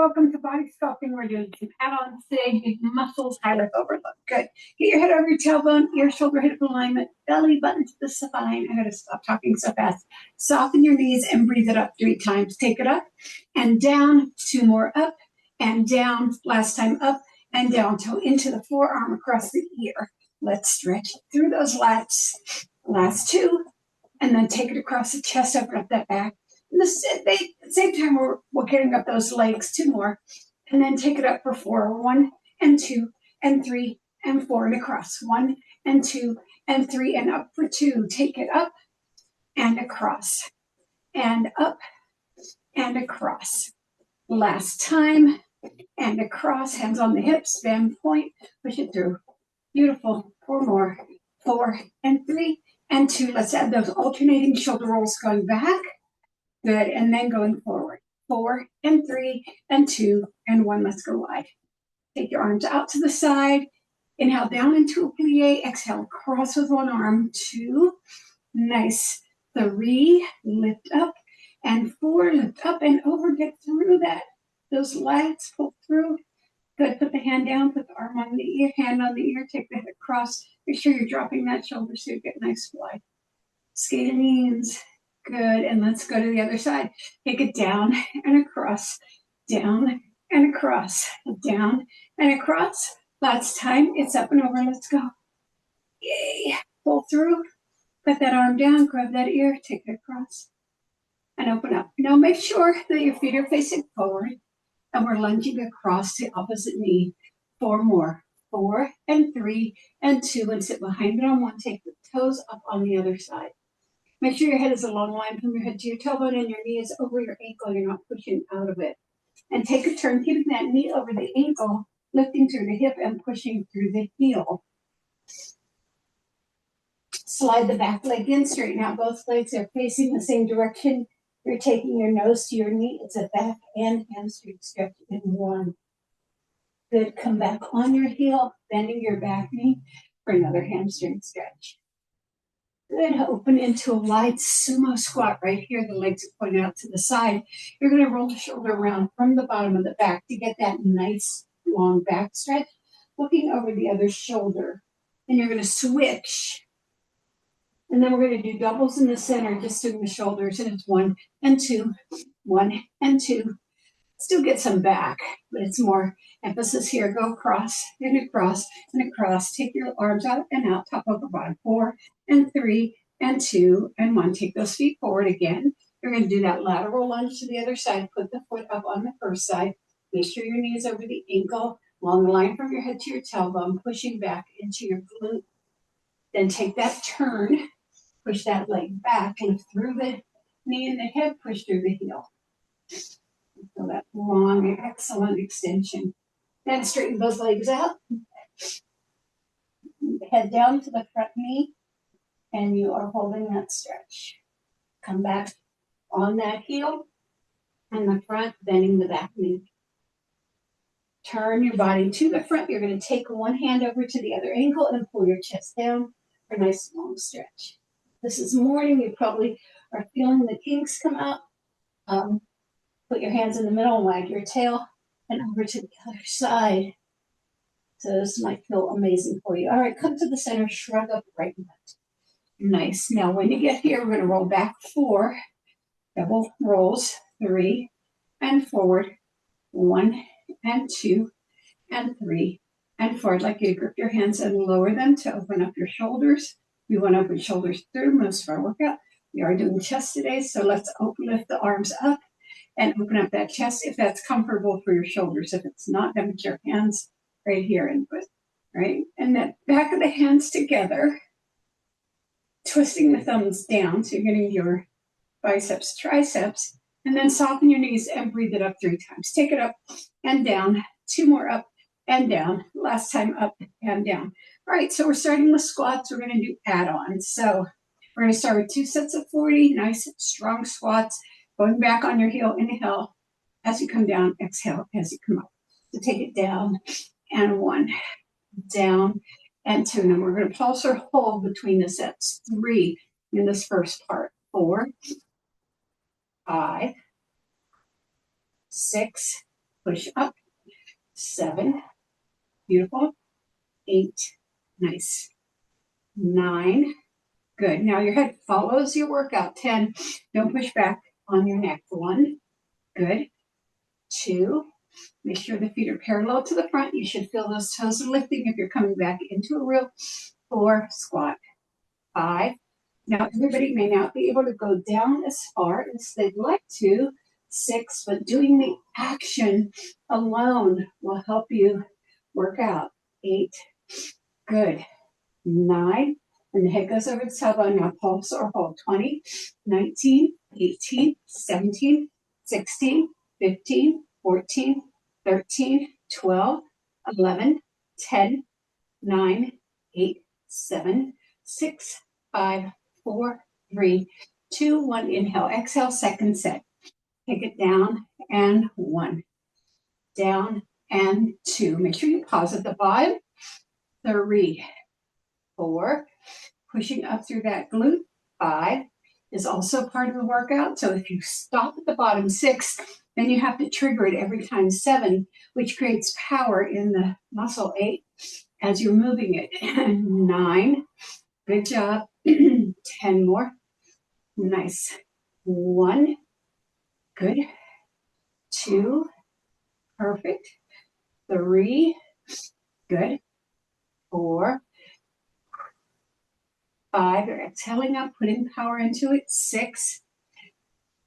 Welcome to Body Sculpting. We're doing some add-ons today. Big muscles, highlight overload. Good. Get your head over your tailbone, ear, shoulder, hip alignment, belly button to the spine. I gotta stop talking so fast. Soften your knees and breathe it up 3 times. Take it up and down, 2 more up and down. Last time up and down, toe into the forearm across the ear. Let's stretch through those lats. Last 2, and then take it across the chest, open up that back. And at the same time, we're getting up those legs, 2 more, and then take it up for 4. 1 and 2 and 3 and 4 and across. 1 and 2 and 3 and up for 2. Take it up and across and up and across. Last time and across. Hands on the hips, bend, point, push it through. Beautiful. 4 more. 4 and 3 and 2. Let's add those alternating shoulder rolls going back. Good, and then going forward. 4 and 3 and 2 and 1. Let's go wide. Take your arms out to the side. Inhale down into a plie. Exhale, cross with one arm. 2. Nice. 3. Lift up. And 4. Lift up and over. Get through that. Those lats. Pull through. Good. Put the hand down. Put the arm on the ear. Hand on the ear. Take the head across. Make sure you're dropping that shoulder so you get nice wide. Skating knees. Good, and let's go to the other side. Take it down and across, down and across, down and across. Last time, it's up and over. Let's go. Yay. Pull through. Put that arm down, grab that ear, take it across, and open up. Now make sure that your feet are facing forward, and we're lunging across the opposite knee. 4 more. 4 and 3 and 2, and sit behind it on 1. Take the toes up on the other side. Make sure your head is a long line from your head to your tailbone and your knee is over your ankle. You're not pushing out of it. And take a turn, keeping that knee over the ankle, lifting through the hip and pushing through the heel. Slide the back leg in, straighten out both legs. They're facing the same direction. You're taking your nose to your knee. It's a back and hamstring stretch in 1. Good. Come back on your heel, bending your back knee for another hamstring stretch. Good. Open into a wide sumo squat right here. The legs are pointed out to the side. You're going to roll the shoulder around from the bottom of the back to get that nice long back stretch. Looking over the other shoulder. And you're going to switch. And then we're going to do doubles in the center, just doing the shoulders. And it's 1 and 2, 1 and 2. Still get some back, but it's more emphasis here. Go across and across and across. Take your arms out and out, top over bottom. 4 and 3 and 2 and 1. Take those feet forward again. You're going to do that lateral lunge to the other side. Put the foot up on the first side. Make sure your knee is over the ankle, along the line from your head to your tailbone, pushing back into your glute. Then take that turn, push that leg back, lift through the knee and the hip, push through the heel. Feel that long, excellent extension. Then straighten those legs out. Head down to the front knee, and you are holding that stretch. Come back on that heel and the front, bending the back knee. Turn your body to the front. You're going to take one hand over to the other ankle and pull your chest down for a nice long stretch. This is morning. You probably are feeling the kinks come out. Put your hands in the middle and wag your tail and over to the other side. So this might feel amazing for you. All right, come to the center, shrug up right and left. Nice. Now when you get here, we're going to roll back 4, double rolls, 3, and forward, 1 and 2 and 3 and 4. I'd like you to grip your hands and lower them to open up your shoulders. We want to open shoulders through most of our workout. We are doing chest today, so let's lift the arms up and open up that chest if that's comfortable for your shoulders. If it's not, then put your hands right here and put, right? And then back of the hands together, twisting the thumbs down. So you're getting your biceps, triceps, and then soften your knees and breathe it up 3 times. Take it up and down, 2 more up and down. Last time up and down. All right, so we're starting with squats. We're going to do add-ons. So we're going to start with 2 sets of 40, nice strong squats. Going back on your heel, inhale as you come down, exhale as you come up. So take it down and 1, down and 2. Now we're going to pulse or hold between the sets. 3 in this first part. 4, 5, 6, push up, 7, beautiful, 8, nice, 9, good. Now your head follows your workout, 10, don't push back on your neck, 1, good, 2, make sure the feet are parallel to the front, you should feel those toes are lifting if you're coming back into a real 4, squat, 5, now everybody may not be able to go down as far as they'd like to, 6, but doing the action alone will help you work out, 8, good, 9, and the head goes over the tailbone, now pulse or hold, 20, 19, 18, 17, 16, 15, 14, 13, 12, 11, 10, 9, 8, 7, 6, 5, 4, 3, 2, 1. Inhale, exhale, second set. Take it down and 1. Down and 2. Make sure you pause at the bottom. 3, 4. Pushing up through that glute. 5 is also part of the workout. So if you stop at the bottom, 6, then you have to trigger it every time, 7, which creates power in the muscle, 8, as you're moving it. 9, good job. 10 more. Nice. 1, good. 2, perfect. 3, good. 4, 5, you're exhaling up, putting power into it. 6,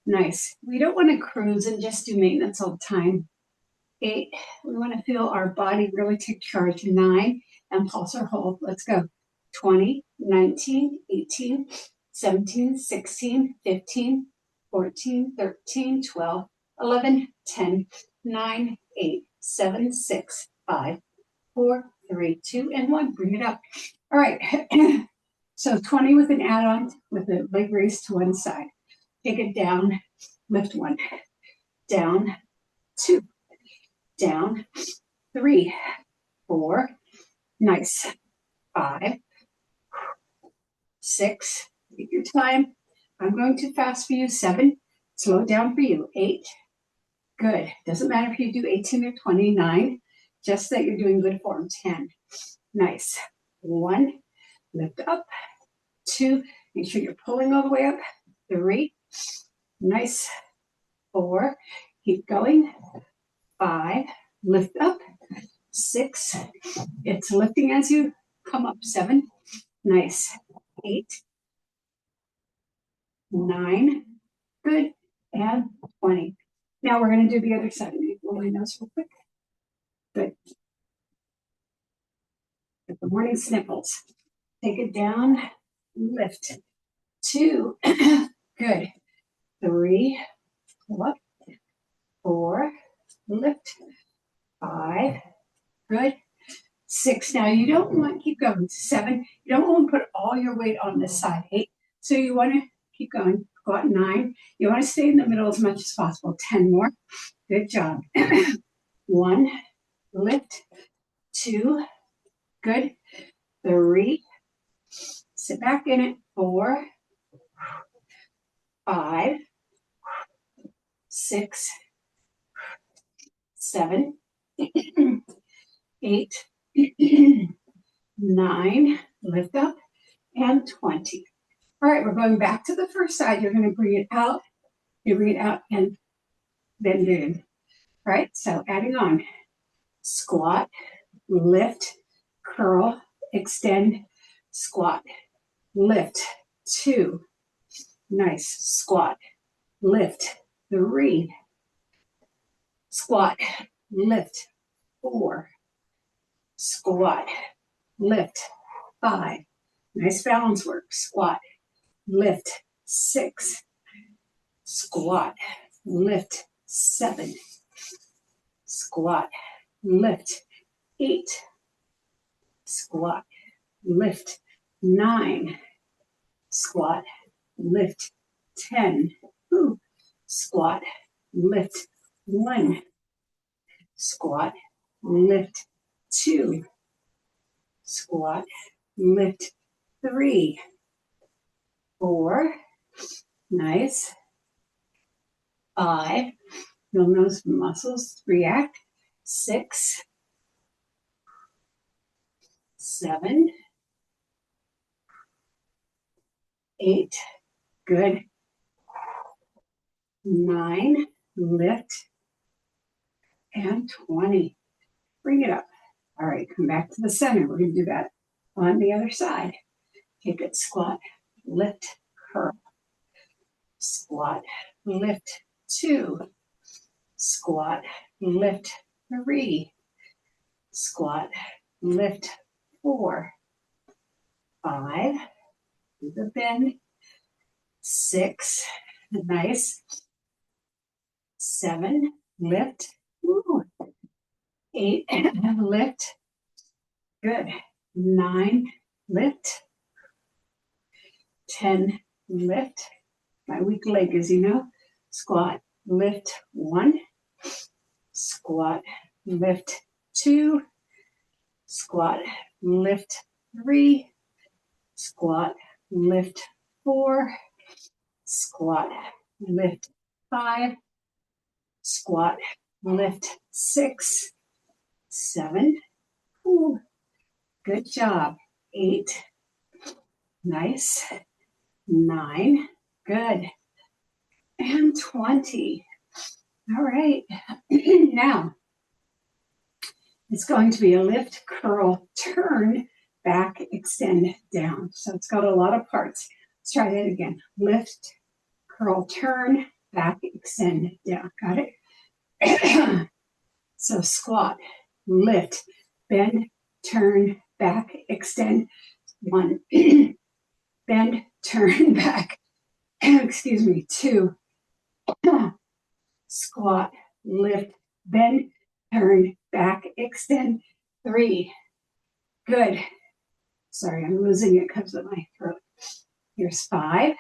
nice. We don't want to cruise and just do maintenance all the time. 8, we want to feel our body really take charge. 9, and pulse or hold. Let's go. 20, 19, 18, 17, 16, 15, 14, 13, 12, 11, 10, 9, 8, 7, 6, 5, 4, 3, 2, and 1. Bring it up. All right. So 20 with an add-on with a leg raise to one side. Take it down, lift 1, down 2, down 3, 4, nice, 5, 6, take your time. I'm going too fast for you. 7, slow down for you. 8, good. Doesn't matter if you do 18 or 29, just that you're doing good form. 10, nice. 1, lift up. 2, make sure you're pulling all the way up. 3, nice. 4, keep going. 5, lift up. 6, it's lifting as you come up. 7, nice. 8, 9, good, and 20. Now we're going to do the other side. Blow my nose real quick. Good. Get the morning sniffles. Take it down, lift. 2, good. 3, pull up. 4, lift. 5, good. 6, now you don't want to keep going. 7, you don't want to put all your weight on this side. 8, so you want to keep going. Go out. 9, you want to stay in the middle as much as possible. 10 more. Good job. 1, lift. 2, good. 3, sit back in it. 4, 5, 6, 7, 8, 9, lift up, and 20. All right, we're going back to the first side. You're going to bring it out. You bring it out and bend it in. All right, so adding on. Squat, lift, curl, extend, squat, lift. 2, nice. Squat, lift. 3, squat, lift. 4, squat, lift. 5, nice balance work. Squat, lift. 6, squat, lift. 7, squat, lift. 8, squat, lift. 9, squat, lift. 10, ooh, squat, lift. 1, squat, lift. 2, squat, lift. 3, 4, nice. 5, You'll notice muscles react. 6, 7, 8, good. 9, lift, and 20. Bring it up. All right, come back to the center. We're going to do that on the other side. Take it, squat, lift, curl. Squat, lift, 2. Squat, lift, 3. Squat, lift, 4. 5. Do the bend. 6. Nice. 7. Lift. Ooh. 8. Lift. Good. 9. Lift. 10. Lift. My weak leg, as you know. Squat, lift, 1. Squat, lift, 2. Squat, lift, 3. Squat, lift, 4. Squat, lift, 5. Squat, lift, 6. 7. Ooh, good job. 8. Nice. 9. Good. And 20. All right. Now, it's going to be a lift, curl, turn, back, extend, down. So it's got a lot of parts. Let's try that again. Lift, curl, turn, back, extend, down. Got it? So squat, lift, bend, turn, back, extend. 1. Bend, turn, back. Excuse me. 2. Squat, lift, bend, turn, back, extend. 3. Good. Sorry, I'm losing it because of my throat. Here's 5.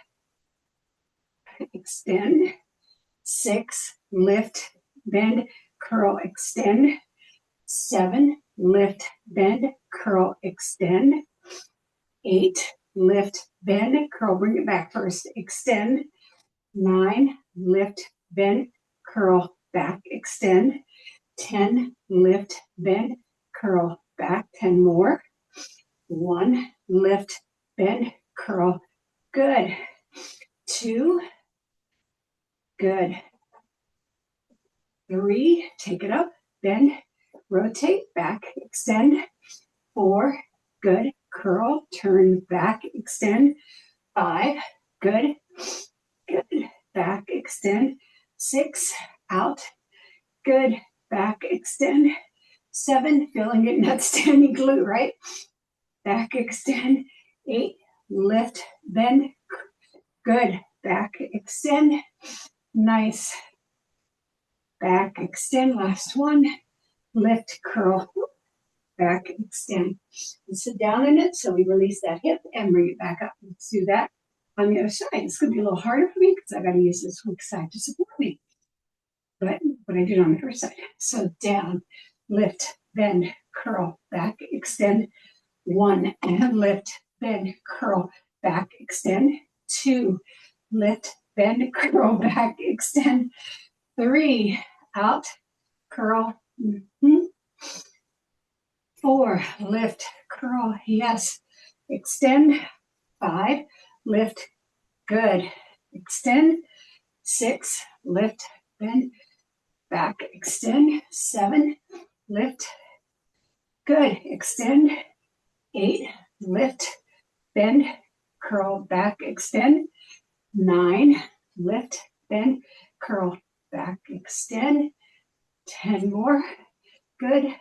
Extend. 6. Lift, bend, curl, extend. 7. Lift, bend, curl, extend. 8. Lift, bend, curl, bring it back first, extend. 9. Lift, bend, curl, back, extend. 10. Lift, bend, curl, back. 10 more. 1. Lift, bend, curl. Good. 2. Good. 3. Take it up, bend, rotate, back, extend. 4. Good. Curl, turn, back, extend. 5. Good. Good. Back, extend. 6. Out. Good. Back, extend. 7. Feeling it in that standing glute, right? Back, extend. 8. Lift, bend. Good. Back, extend. Nice. Back, extend. Last one. Lift, curl, back, extend. And sit down in it, so we release that hip and bring it back up. Let's do that on the other side. It's going to be a little harder for me because I got to use this weak side to support me. But what I did on the first side. So down, lift, bend, curl, back, extend. 1, and lift, bend, curl, back, extend. 2, lift, bend, curl, back, extend. 3, out, curl. 4, lift, curl, yes. Extend. 5, lift, good. Extend. 6, lift, bend, back, extend. 7, lift, good. Extend. 8, lift, bend, curl, back, extend. 9, lift, bend, curl, back, extend. 10 more. Good.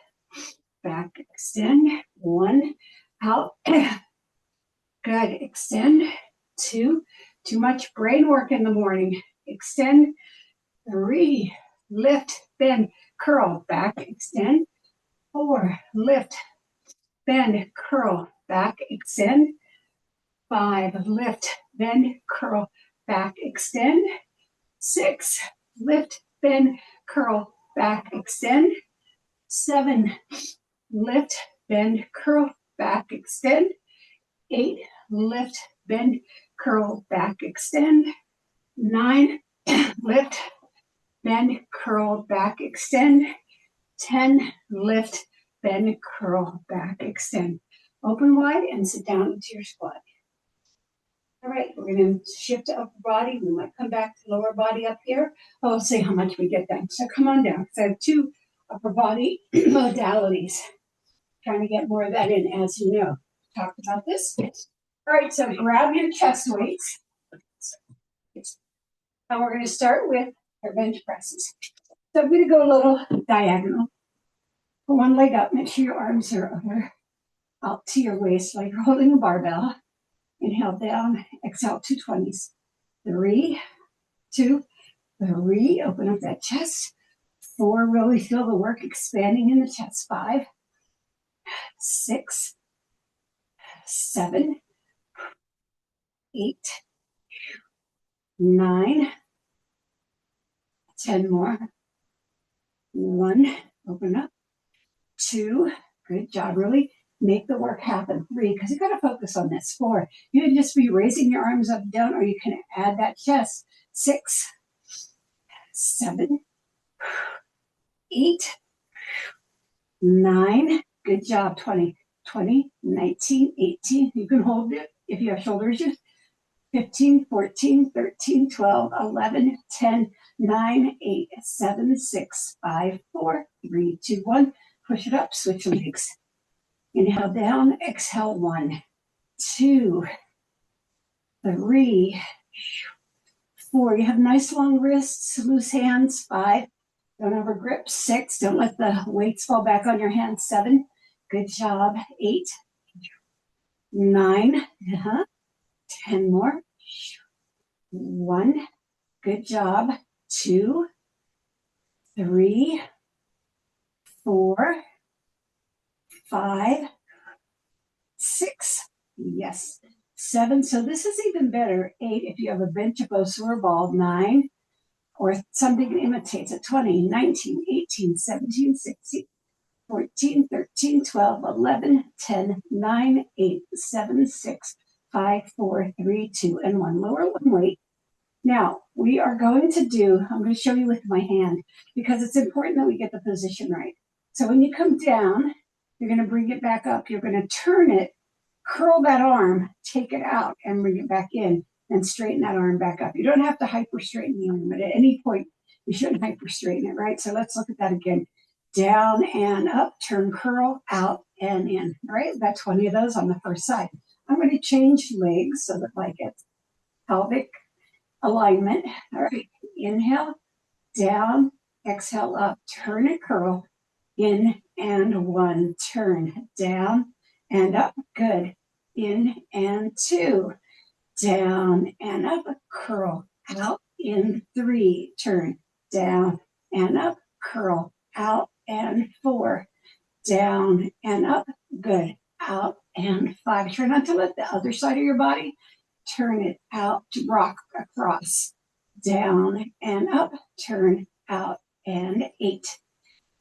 Back, extend. 1, out. Good. Extend. 2, too much brain work in the morning. Extend. 3, lift, bend, curl, back, extend. 4, lift, bend, curl, back, extend. 5, lift, bend, curl, back, extend. 6, lift, bend, curl, back, extend. 7, lift, bend, curl, back, extend. 8, lift, bend, curl, back, extend. 9, lift, bend, curl, back, extend. 10, lift, bend, curl, back, extend. Open wide and sit down into your squat. All right, we're going to shift to upper body. We might come back to lower body up here. Oh, see how much we get done. So come on down, because I have 2 upper body modalities. Trying to get more of that in, as you know. Talked about this. All right, so grab your chest weights. And we're going to start with our bench presses. So I'm going to go a little diagonal. Put one leg up, make sure your arms are over, out to your waist like you're holding a barbell. Inhale down, exhale 2 20s. 3, 2, 3, open up that chest. 4, really feel the work expanding in the chest. 5, 6, 7, 8, 9, 10 more. 1, open up. 2, good job. Really make the work happen. 3, because you got to focus on this. 4, you can just be raising your arms up and down, or you can add that chest. 6, 7, 8, 9, good job. 20, 19, 18. You can hold it if you have shoulder issues. 15, 14, 13, 12, 11, 10, 9, 8, 7, 6, 5, 4, 3, 2, 1. Push it up, switch legs. Inhale down, exhale 1, 2, 3, 4. You have nice long wrists, loose hands. 5, don't over grip. 6, don't let the weights fall back on your hands. 7, good job. 8, 9, 10 more. 1, good job. 2, 3, 4, 5, 6, yes. 7, so this is even better. 8, if you have a bench of both or a ball. 9, or something that imitates it. 20, 19, 18, 17, 16, 14, 13, 12, 11, 10, 9, 8, 7, 6, 5, 4, 3, 2, and 1. Lower one weight. Now, we are going to do, I'm going to show you with my hand, because it's important that we get the position right. So when you come down, you're going to bring it back up. You're going to turn it, curl that arm, take it out, and bring it back in, and straighten that arm back up. You don't have to hyper straighten the arm, but at any point, you shouldn't hyper straighten it, right? So let's look at that again. Down and up, turn, curl, out, and in, all right? About 20 of those on the first side. I'm going to change legs so that like it's pelvic alignment. All right, inhale, down, exhale up, turn and curl, in and 1, turn, down and up, good, in and 2, down and up, curl, out, in 3, turn, down and up, curl, out, and 4, down and up, good, out, and 5. Try not to let the other side of your body turn it out to rock across, down and up, turn, out, and 8,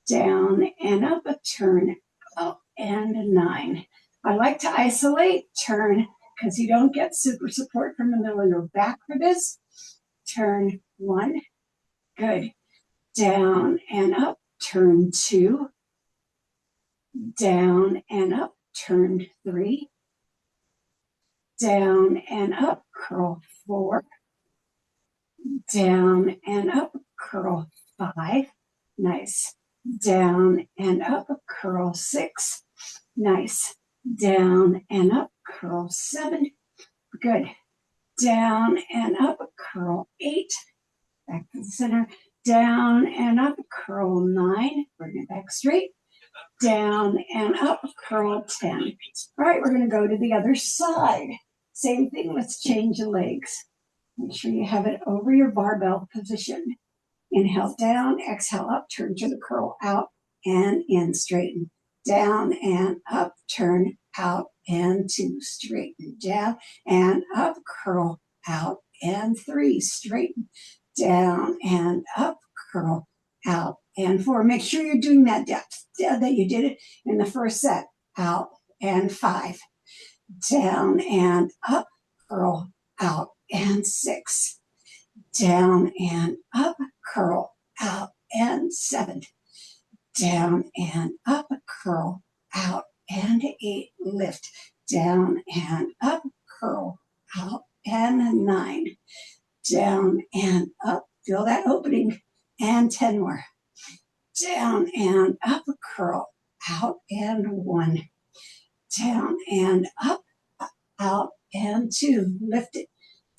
down and up, turn, out, and 9. I like to isolate, turn, because you don't get super support from the middle of your back for this. Turn 1, good, down and up, turn 2, down and up, turn 3, down and up, curl 4, down and up, curl 5, nice, down and up, curl 6, nice, down and up, curl 7, good, down and up, curl 8, back to the center, down and up, curl 9, bring it back straight, down and up, curl 10. All right, we're going to go to the other side. Same thing, let's change the legs. Make sure you have it over your barbell position. Inhale down, exhale up, turn to the curl, out and in, straighten. Down and up, turn, out and 2, straighten. Down and up, curl, out and 3, straighten. Down and up, curl, out and 4. Make sure you're doing that depth, that you did it in the first set. Out and 5. Down and up, curl, out and 6. Down and up, curl, out, and 7. Down and up, curl, out, and 8. Lift, down and up, curl, out, and 9. Down and up, feel that opening, and 10 more. Down and up, curl, out, and 1. Down and up, out, and 2. Lift it,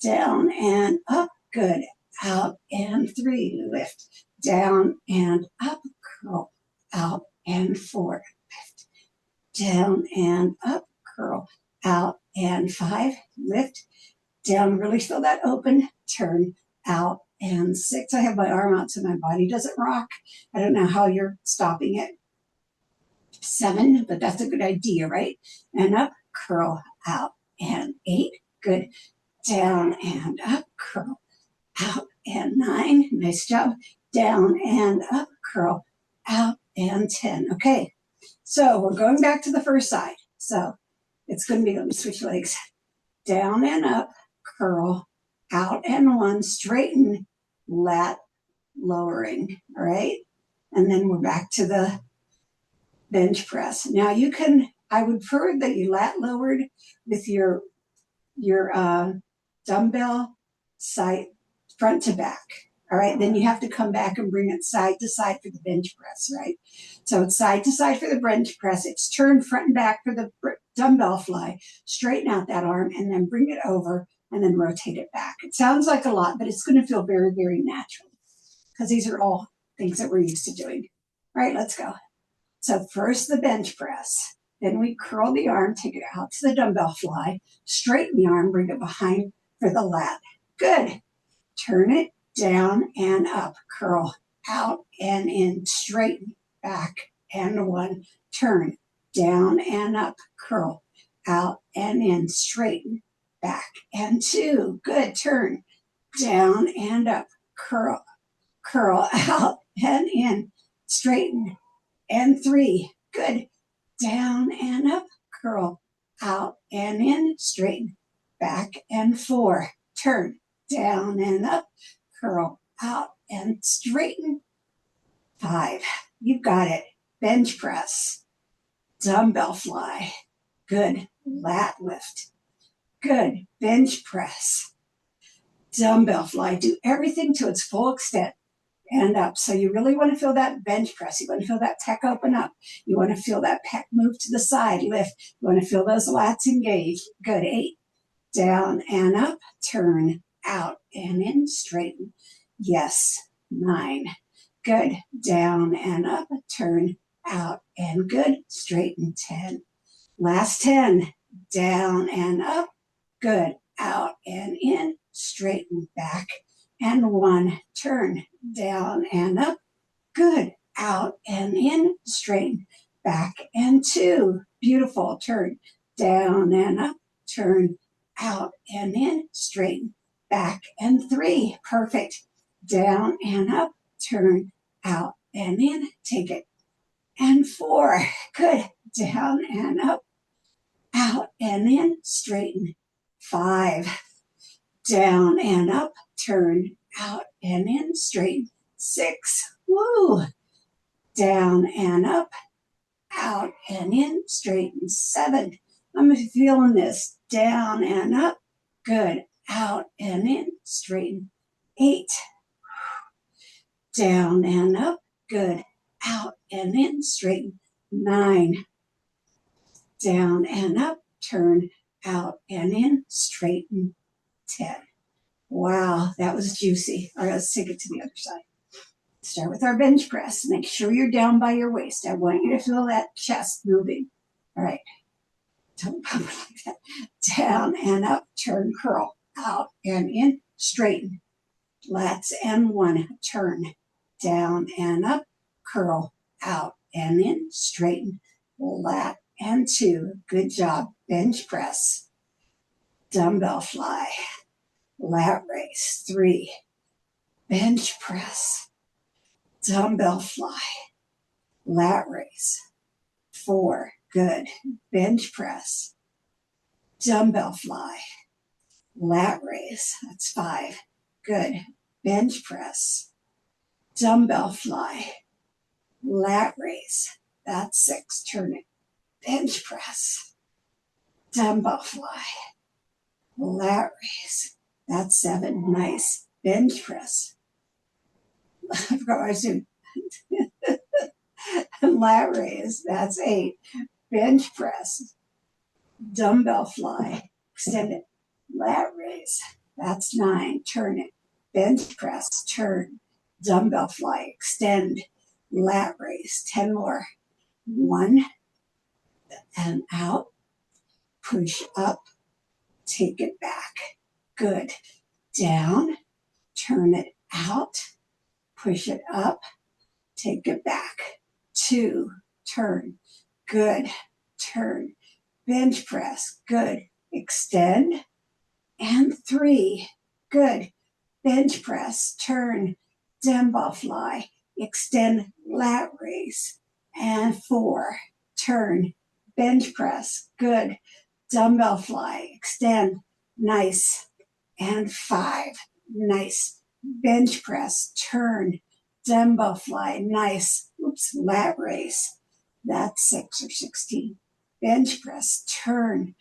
down and up, good, out, and 3. Lift, down and up, curl, out, and 4. Lift, down and up, curl, out, and 5. Lift, down, really feel that open, turn, out, and 6. I have my arm out so my body doesn't rock. I don't know how you're stopping it. 7, but that's a good idea, right? And up, curl, out, and 8. Good. Down and up, curl, out, and 9. Nice job. Down and up, curl, out, and 10. Okay, so we're going back to the first side. So it's going to be, let me switch legs. Down and up, curl, out, and 1. Straighten, lat, lowering. All right, and then we're back to the bench press. Now you can, I would prefer that you lat lowered with your dumbbell side front to back. All right, then you have to come back and bring it side to side for the bench press, right? So it's side to side for the bench press. It's turned front and back for the dumbbell fly. Straighten out that arm and then bring it over and then rotate it back. It sounds like a lot, but it's going to feel very, very natural because these are all things that we're used to doing. All right, let's go. So first the bench press. Then we curl the arm, take it out to the dumbbell fly, straighten the arm, bring it behind for the lat. Good. Turn it down and up, curl out and in, straighten, back and 1. Turn down and up, curl out and in, straighten, back and 2. Good. Turn down and up, curl out and in, straighten, and 3. Good. Down and up, curl out and in, straighten, back and 4. Turn down and up, curl out and straighten. 5. You've got it. Bench press, dumbbell fly. Good. Lat lift. Good. Bench press, dumbbell fly. Do everything to its full extent. And up. So you really want to feel that bench press. You want to feel that pec open up. You want to feel that pec move to the side, lift. You want to feel those lats engage. Good. 8. Down and up, turn, out and in, straighten. Yes. 9. Good. Down and up, turn, out and good, straighten. 10. Last 10. Down and up, good, out and in, straighten, back and 1. Turn down and up, good, out and in, straighten, back and 2. Beautiful. Turn down and up, turn out and in, straighten, back and 3. Perfect. Down and up, turn out and in, take it. And 4. Good. Down and up, out and in, straighten. 5. Down and up, turn out and in, straighten. 6. Woo. Down and up, out and in, straighten. 7. I'm feeling this. Down and up, good, out and in, straighten. 8. Down and up, good, out and in, straighten. 9. Down and up, turn, out and in, straighten. 10. Wow, that was juicy. All right, let's take it to the other side. Start with our bench press. Make sure you're down by your waist. I want you to feel that chest moving. All right. Don't pump like that. Down and up, turn, curl, out and in, straighten. Lats and 1, turn, down and up, curl, out and in, straighten. Lat and 2. Good job. Bench press. Dumbbell fly. Lat raise. 3. Bench press. Dumbbell fly. Lat raise. 4. Good. Bench press. Dumbbell fly. Lat raise. That's 5. Good. Bench press. dumbbell fly, lat raise, that's 6, turn it, bench press, dumbbell fly, lat raise, that's 7, nice, bench press. I forgot what I said. Lat raise, that's 8, bench press, dumbbell fly, extend it, lat raise, that's 9, turn it, bench press, turn, dumbbell fly, extend, lat raise, 10 more, 1, and out, push up, take it back, good, down, turn it out, push it up, take it back, 2, turn, good, turn, bench press, good, extend, and 3, good, bench press, turn, dumbbell fly, extend, lat raise, and 4, turn, bench press, good, dumbbell fly, extend, nice, and 5, nice, bench press, turn, dumbbell fly, nice, oops, lat raise, that's 6 or 16, bench press, turn,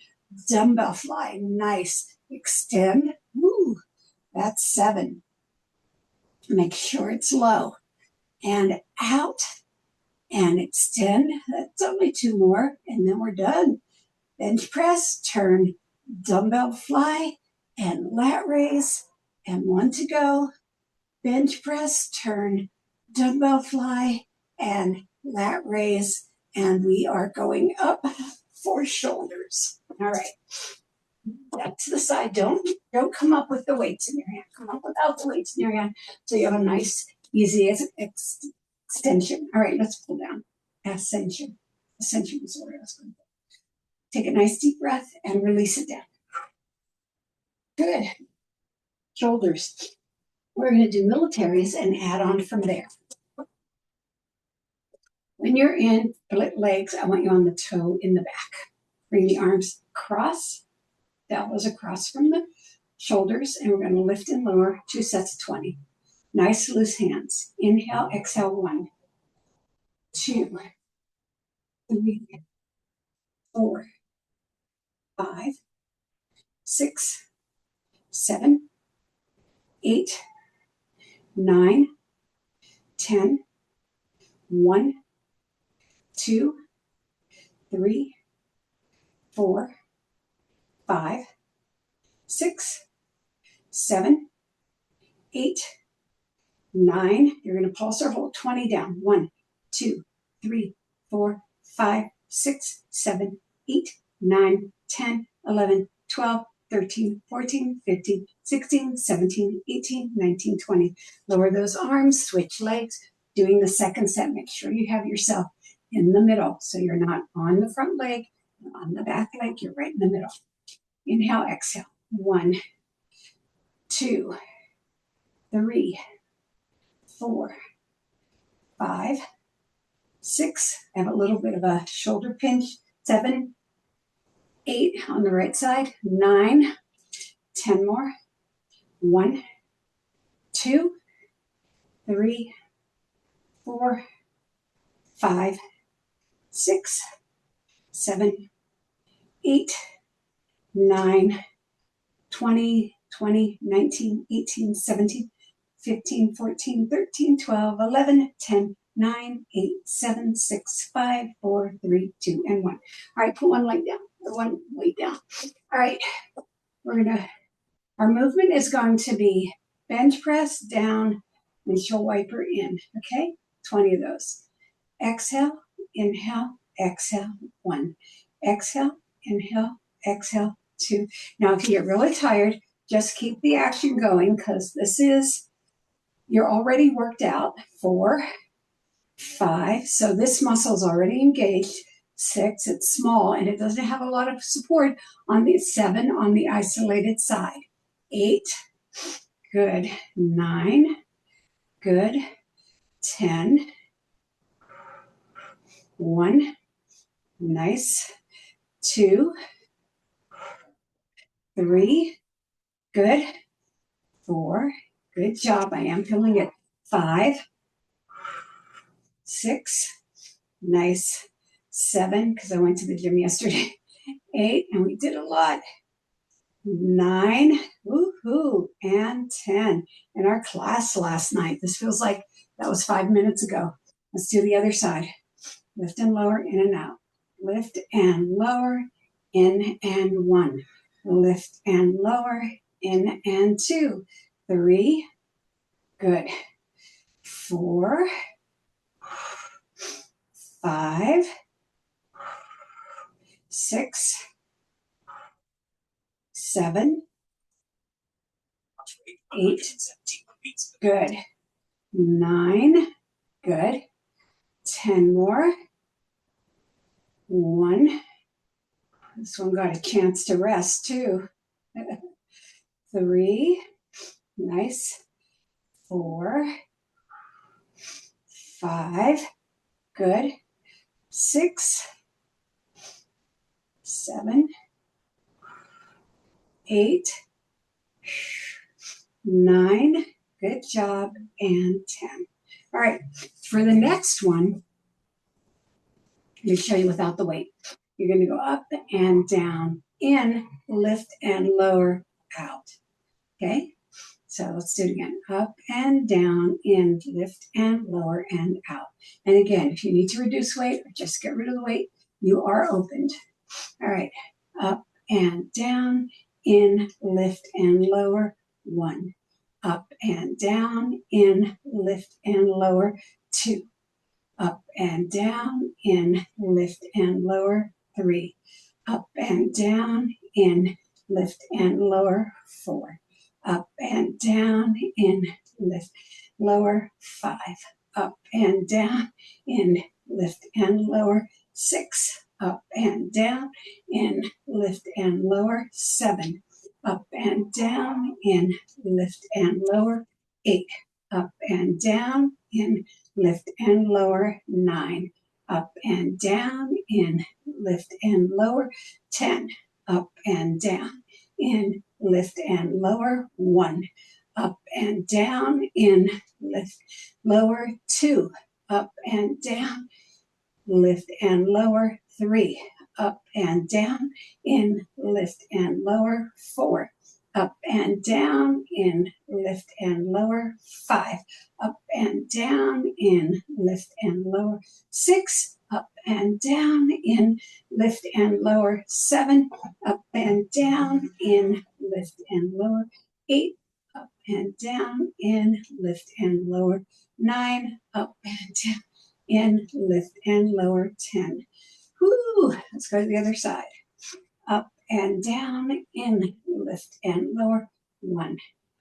dumbbell fly, nice, extend, woo, that's 7, make sure it's low, and out, and extend, that's only 2 more, and then we're done, bench press, turn, dumbbell fly, and lat raise, and 1 to go, bench press, turn, dumbbell fly, and lat raise, and we are going up for shoulders. All right, back to the side. Don't come up with the weights in your hand. Come up without the weights in your hand, so you have a nice, easy extension. All right, let's pull down. Ascension. Ascension is what I was going to do. Take a nice deep breath and release it down. Good. Shoulders. We're going to do militaries and add on from there. When you're in split legs, I want you on the toe in the back. Bring the arms across, elbows across from the shoulders, and we're going to lift and lower 2 sets of 20. Nice loose hands. Inhale, exhale, 1, 2, 3, 4, 5, 6, 7, 8, 9, 10, 1, 2, 3, 4, 5, 6, 7, 8, 9. You're going to pulse or hold 20 down. 1, 2, 3, 4, 5, 6, 7, 8, 9, 10, 11, 12, 13, 14, 15, 16, 17, 18, 19, 20. Lower those arms, switch legs. Doing the second set, make sure you have yourself in the middle. So you're not on the front leg, on the back leg, you're right in the middle. Inhale, exhale. 1, 2, 3, 4, 5, 6. I have a little bit of a shoulder pinch. 7, 8 on the right side. 9, 10 more. 1, 2, 3, 4, 5, 6, 7, 8, 9, 20, 20, 19, 18, 17, 15, 14, 13, 12, 11, 10, 9, 8, 7, 6, 5, 4, 3, 2, and 1. All right, put one leg down, or one weight down. All right, our movement is going to be bench press down, windshield wiper in, okay? 20 of those. Exhale, inhale, exhale, 1. Exhale, inhale, exhale, 2. Now, if you get really tired, just keep the action going because you're already worked out. 4, 5. So this muscle is already engaged. 6, it's small and it doesn't have a lot of support on the 7 on the isolated side. 8, good. 9, good. 10, 1, nice. 2, 3, good. 4, good job. I am feeling it. 5, 6, nice, 7, because I went to the gym yesterday, 8, and we did a lot, 9, woohoo, and 10. In our class last night, this feels like that was 5 minutes ago. Let's do the other side. Lift and lower, in and out. Lift and lower, in and 1. Lift and lower, in and 2. 3, good. 4, 5, 6, 7, 8, good. 9, good. 10 more. 1. This one got a chance to rest too. 3, nice. 4, 5, good. 6, 7, 8, 9, good job, and 10. All right, for the next one, let me show you without the weight. You're going to go up and down, in, lift and lower, out. Okay? So let's do it again. Up and down, in, lift and lower, and out. And again, if you need to reduce weight or just get rid of the weight, you are opened. All right. Up and down, in, lift and lower, 1. Up and down, in, lift and lower, 2. Up and down, in, lift and lower, 3. Up and down, in, lift and lower, 4. Up and down, in, lift, lower, 5. Up and down, in, lift and lower, 6. Up and down, in, lift and lower, 7. Up and down, in, lift and lower, 8. Up and down, in, lift and lower, 9. Up and down, in, lift and lower, 10. Up and down, in, lift and lower, 1. Up and down, in, lift, lower, 2. Up and down, lift and lower, 3. Up and down, in, lift and lower, 4. Up and down, in, lift and lower, 5. Up and down, in, lift and lower, 6. Up and down, in, lift and lower, 7. Up and down, in, lift and lower, 8. Up and down, in, lift and lower, 9. Up and down, in, lift and lower, 10. Whoo! Let's go to the other side. Up and down, in, lift and lower, 1.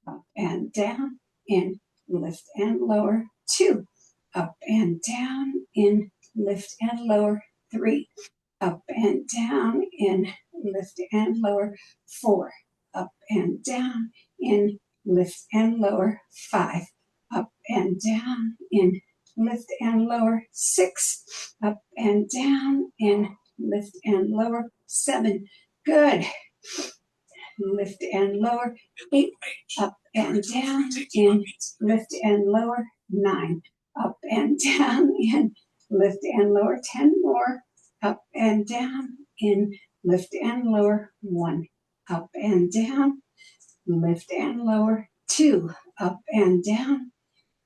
Up and down, in, lift and lower, 2. Up and down, in, lift and lower, 3. Up and down, in, lift and lower, 4. Up and down, in, lift and lower, 5. Up and down, in, lift and lower, 6. Up and down, in, lift and lower, 7. Good. Lift and lower, 8. Up and down, in, lift and lower, 9. Up and down, in, lift and lower, 10 more. Up and down, in, lift and lower, 1. Up and down, lift and lower, 2. Up and down,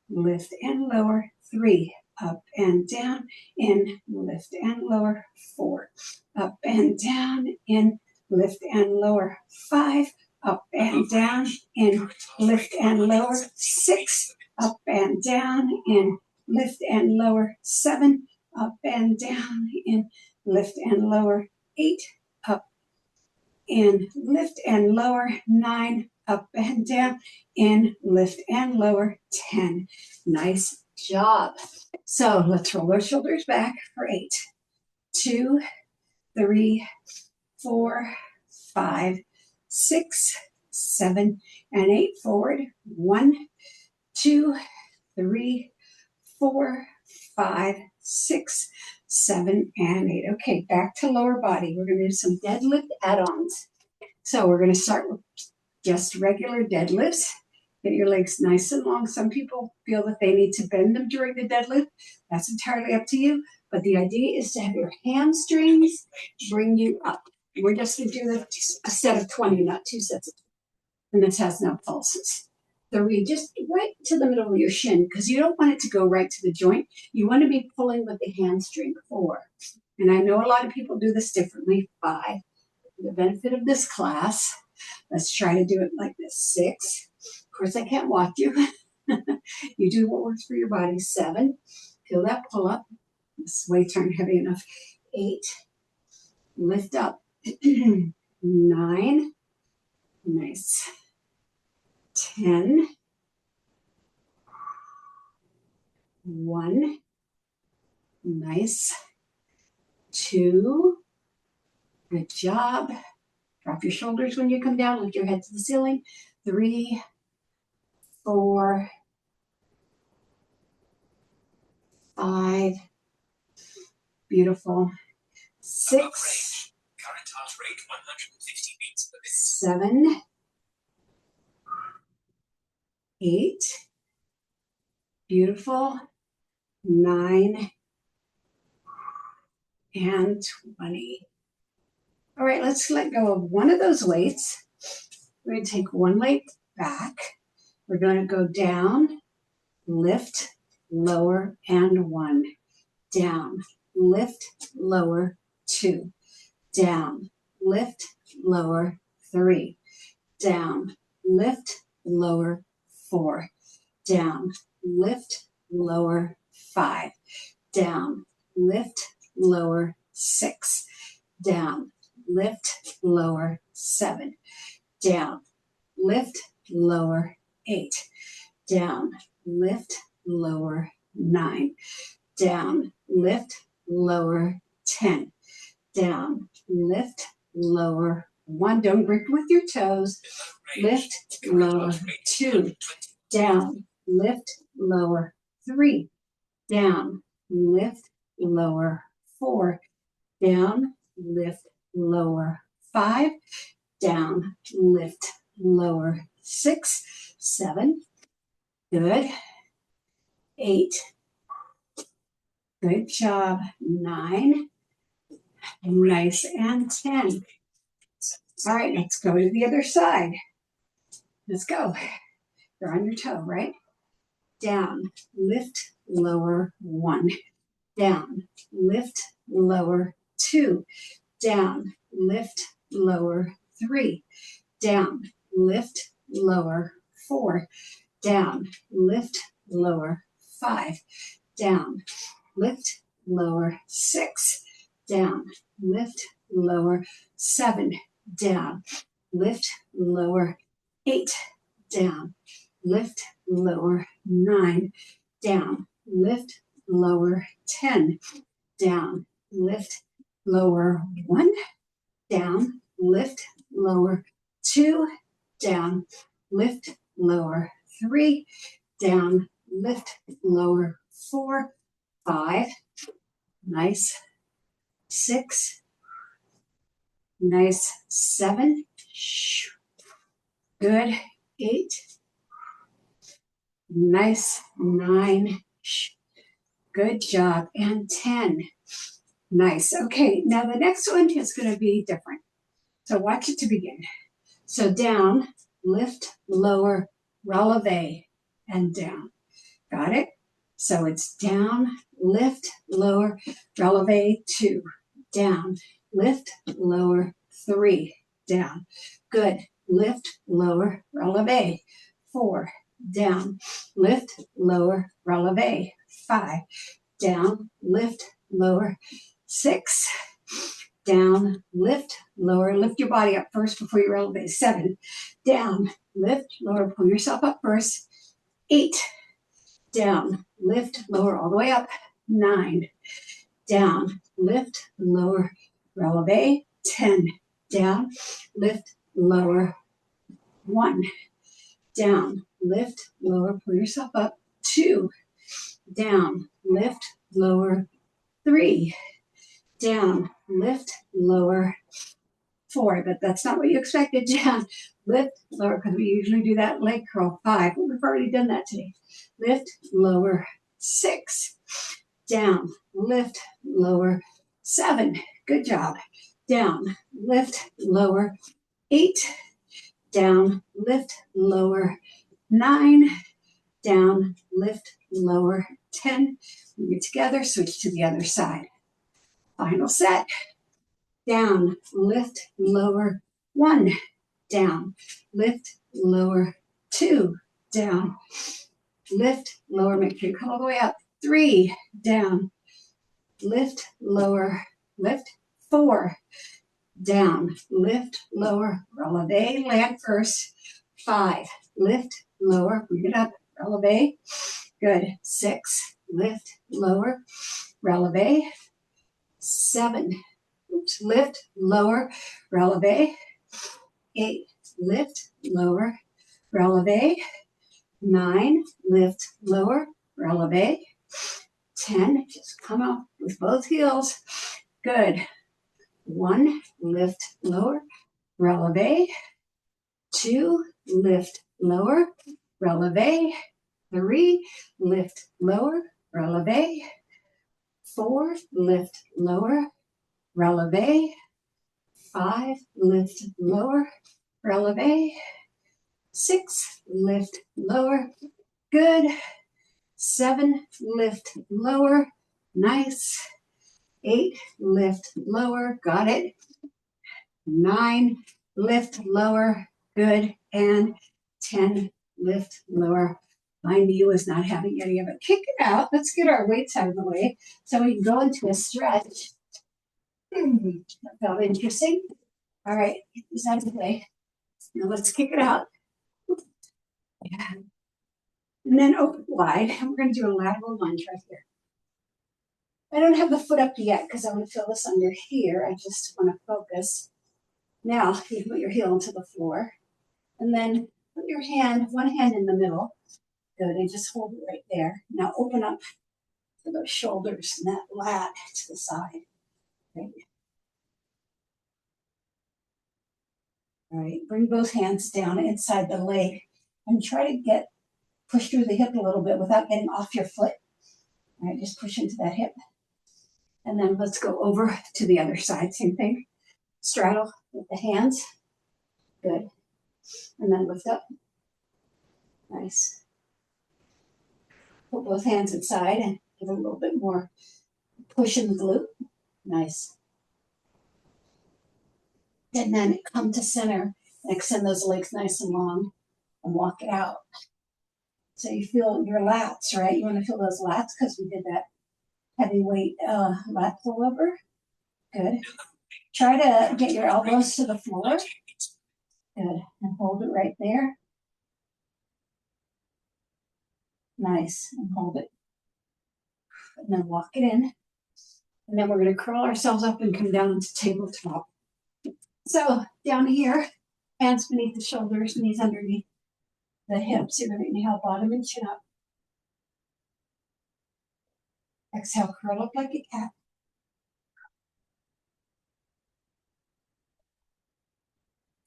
lift and lower, 3. Up and down, in, lift and lower, 4. Up and down, in, lift and lower, 5. Up and down, in, lift and lower, 6. Up and down, in, lift and lower, 7. Up and down, in, lift and lower, 8. Up and lift and lower, 9. Up and down, in, lift and lower, 10. Nice job. So let's roll our shoulders back for 8. 2, 3, 4, 5, 6, 7, and 8. Forward. 1, 2, 3, 4, 5, 6, 7, and 8. Okay, back to lower body. We're going to do some deadlift add-ons. So we're going to start with just regular deadlifts. Get your legs nice and long. Some people feel that they need to bend them during the deadlift. That's entirely up to you. But the idea is to have your hamstrings bring you up. We're just going to do a set of 20, not 2 sets of 20. And this has no pulses. 3, just right to the middle of your shin, because you don't want it to go right to the joint. You want to be pulling with the hamstring. 4. And I know a lot of people do this differently. 5. For the benefit of this class, let's try to do it like this. 6. Of course, I can't watch you. You do what works for your body. 7. Feel that pull up. This weights aren't heavy enough. 8. Lift up. 9. Nice. 10. 1. Nice. 2. Good job. Drop your shoulders when you come down. Lift your head to the ceiling. 3. 4. 5. Beautiful. 6. Current heart rate 150 beats per minute. 7. 8. Beautiful. 9. And 20. All right, let's let go of one of those weights. We're going to take one leg back. We're going to go down, lift, lower, and 1. Down, lift, lower, 2. Down, lift, lower, 3. Down, lift, lower, 4. Down, lift, lower, 5. Down, lift, lower, 6. Down, lift, lower, 7. Down, lift, lower, 8. Down, lift, lower, 9. Down, lift, lower, 10. Down, lift, lower, 1. Don't grip with your toes. Lift, lower, 2. Down, lift, lower, 3. Down, lift, lower, 4. Down, lift, lower, 5. Down, lift, lower, 6. 7. Good. 8. Good job. 9. Nice. And 10. All right, let's go to the other side. Let's go. You're on your toe, right? Down, lift, lower, 1. Down, lift, lower, 2. Down, lift, lower, 3. Down, lift, lower, 4. Down, lift, lower, 5. Down, lift, lower, 6. Down, lift, lower, 7. Down, lift, lower, 8. Down, lift, lower, 9. Down, lift, lower, 10. Down, lift, lower, 1. Down, lift, lower, 2. Down, lift, lower, 3. Down, lift, lower, 4. 5. Nice. 6. Nice. 7. Good. 8. Nice. 9. Good job. And 10. Nice. Okay, now the next one is going to be different. So watch it to begin. So down, lift, lower, releve, and down. Got it? So it's down, lift, lower, releve, 2. Down, lift, lower, 3. Down. Good. Lift, lower, releve, 4. Down, lift, lower, releve, 5. Down, lift, lower, 6. Down, lift, lower. Lift your body up first before you releve. 7. Down, lift, lower. Pull yourself up first. 8. Down, lift, lower, all the way up. 9. Down, lift, lower, releve. 10. Down, lift, lower. 1. Down, lift, lower. Pull yourself up. 2. Down, lift, lower. 3. Down, lift, lower, 4, but that's not what you expected. Down, lift, lower, because we usually do that leg curl. 5, we've already done that today. Lift, lower, 6, down, lift, lower, 7, good job. Down, lift, lower, 8, down, lift, lower, 9, down, lift, lower, 10. Bring it together, switch to the other side. Final set. Down, lift, lower, 1, down, lift, lower, 2, down, lift, lower, make sure you come all the way up, 3, down, lift, lower, lift, 4, down, lift, lower, releve, land first, 5, lift, lower, bring it up, releve, good, 6, lift, lower, releve, 7, oops, lift, lower, releve, 8, lift, lower, releve, 9, lift, lower, releve, 10, just come up with both heels, good, 1, lift, lower, releve, 2, lift, lower, releve, 3, lift, lower, releve, 4, lift, lower, releve, 5, lift, lower, releve, 6, lift, lower, good, 7, lift, lower, nice, 8, lift, lower, got it, 9, lift, lower, good, and 10, lift, lower. My knee was not having any of it. Kick it out. Let's get our weights out of the way so we can go into a stretch. That felt interesting. All right, get this out of the way. Now let's kick it out. Yeah. And then open wide. And we're going to do a lateral lunge right here. I don't have the foot up yet because I want to feel this under here. I just want to focus. Now you put your heel into the floor. And then put your hand, one hand in the middle. Good, and just hold it right there. Now open up to those shoulders and that lat to the side. Okay. All right, bring both hands down inside the leg and try to push through the hip a little bit without getting off your foot. All right, just push into that hip. And then let's go over to the other side. Same thing. Straddle with the hands. Good. And then lift up. Nice. Put both hands inside and give a little bit more push in the glute. Nice. And then come to center and extend those legs nice and long and walk it out. So you feel your lats, right? You want to feel those lats because we did that heavyweight lat pullover. Good. Try to get your elbows to the floor. Good. And hold it right there. Nice. And hold it. And then walk it in. And then we're going to curl ourselves up and come down into tabletop. So down here, hands beneath the shoulders, knees underneath the hips. You're going to inhale, bottom and chin up. Exhale, curl up like a cat.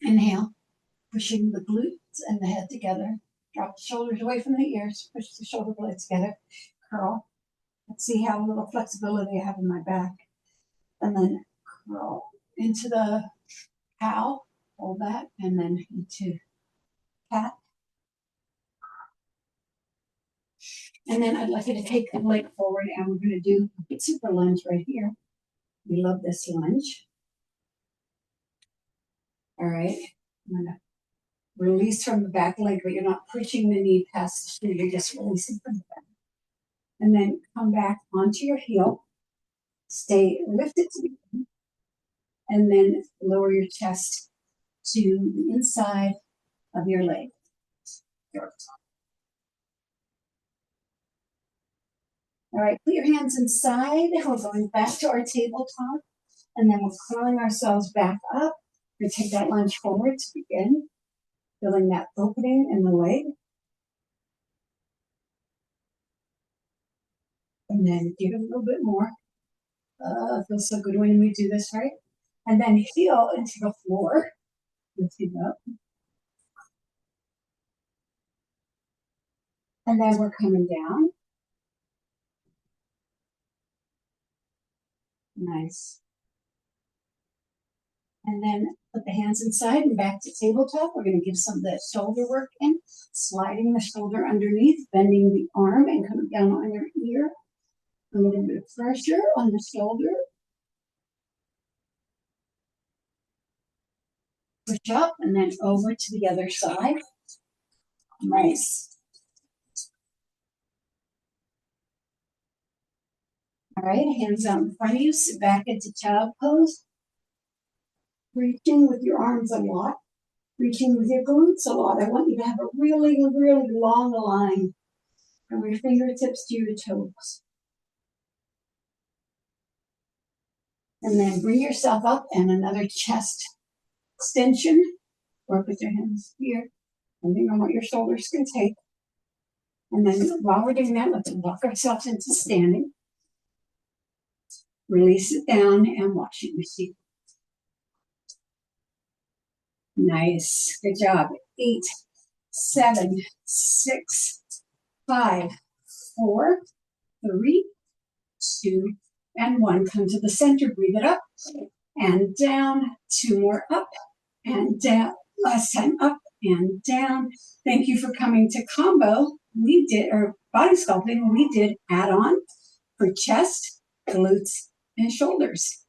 Inhale, pushing the glutes and the head together. Drop the shoulders away from the ears. Push the shoulder blades together. Curl. Let's see how little flexibility I have in my back. And then curl into the cow. Hold that. And then into cat. And then I'd like you to take the leg forward and we're going to do a super lunge right here. We love this lunge. All right. I'm going to release from the back leg, but you're not pushing the knee past the shin. You're just releasing from the back. And then come back onto your heel. Stay lifted to the knee. And then lower your chest to the inside of your leg. All right, put your hands inside. We're going back to our tabletop. And then we're curling ourselves back up. We take that lunge forward to begin. Feeling that opening in the leg. And then give it a little bit more. Feels so good when we do this, right? And then heel into the floor. Lift it up. And then we're coming down. Nice. And then put the hands inside and back to tabletop. We're going to give some of the shoulder work in, sliding the shoulder underneath, bending the arm and coming down on your ear. A little bit of pressure on the shoulder. Push up and then over to the other side. Nice. All right, hands out in front of you, sit back into child pose. Reaching with your arms a lot. Reaching with your glutes a lot. I want you to have a really, really long line from your fingertips to your toes. And then bring yourself up and another chest extension. Work with your hands here, depending on what your shoulders can take. And then while we're doing that, let's walk ourselves into standing. Release it down and watch it receive. Nice. Good job. 8, 7, 6, 5, 4, 3, 2, and 1. Come to the center. Breathe it up and down. 2 more up and down. Last time up and down. Thank you for coming to combo. We did, or body sculpting, we did add on for chest, glutes, and shoulders.